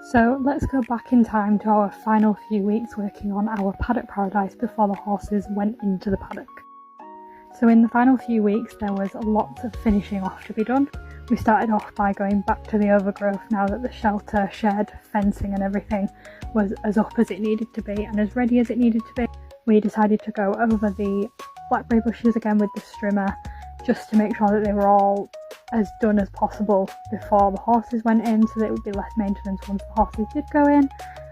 So let's go back in time to our final few weeks working on our paddock paradise before the horses went into the paddock. So in the final few weeks there was lots of finishing off to be done. We started off by going back to the overgrowth now that the shelter, shed, fencing and everything was as up as it needed to be and as ready as it needed to be. We decided to go over the blackberry bushes again with the strimmer just to make sure that they were all as done as possible before the horses went in, so that it would be less maintenance once the horses did go in.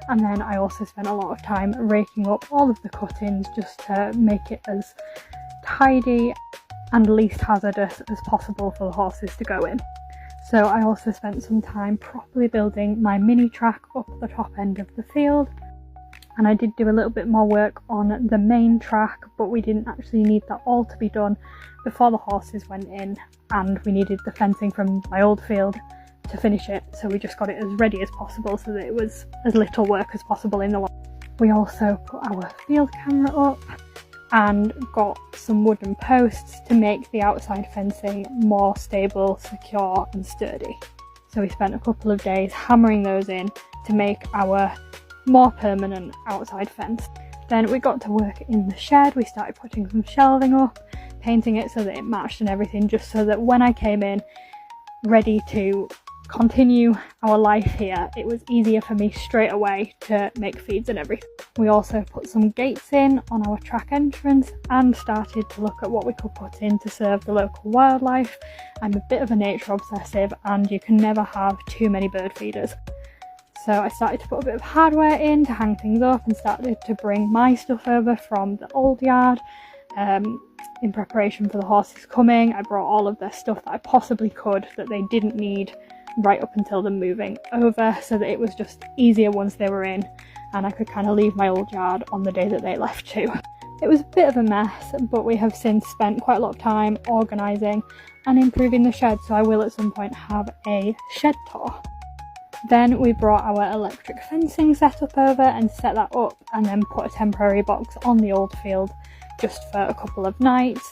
And then I also spent a lot of time raking up all of the cuttings just to make it as tidy and least hazardous as possible for the horses to go in. So I also spent some time properly building my mini track up the top end of the field, and I did do a little bit more work on the main track, but we didn't actually need that all to be done before the horses went in, and we needed the fencing from my old field to finish it, so we just got it as ready as possible so that it was as little work as possible in the lot. We also put our field camera up and got some wooden posts to make the outside fencing more stable, secure and sturdy. So we spent a couple of days hammering those in to make our more permanent outside fence. Then we got to work in the shed. We started putting some shelving up, painting it so that it matched and everything, just so that when I came in ready to continue our life here, it was easier for me straight away to make feeds and everything. We also put some gates in on our track entrance and started to look at what we could put in to serve the local wildlife. I'm a bit of a nature obsessive and you can never have too many bird feeders. So I started to put a bit of hardware in to hang things up and started to bring my stuff over from the old yard. In preparation for the horses coming, I brought all of their stuff that I possibly could that they didn't need right up until them moving over, so that it was just easier once they were in and I could kind of leave my old yard on the day that they left too. It was a bit of a mess, but we have since spent quite a lot of time organising and improving the shed, so I will at some point have a shed tour. Then we brought our electric fencing setup over and set that up, and then put a temporary box on the old field just for a couple of nights.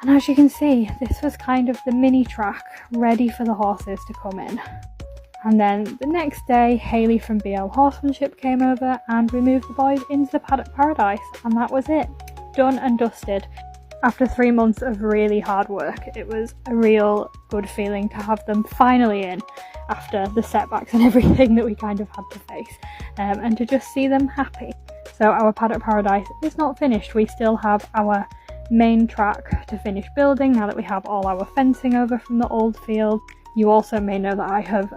And as you can see, this was kind of the mini track ready for the horses to come in. And then the next day, Hayley from BL Horsemanship came over and we moved the boys into the paddock paradise, and that was it. Done and dusted. After 3 months of really hard work, it was a real good feeling to have them finally in after the setbacks and everything that we kind of had to face, and to just see them happy. So our paddock paradise is not finished. We still have our main track to finish building now that we have all our fencing over from the old field. You also may know that I have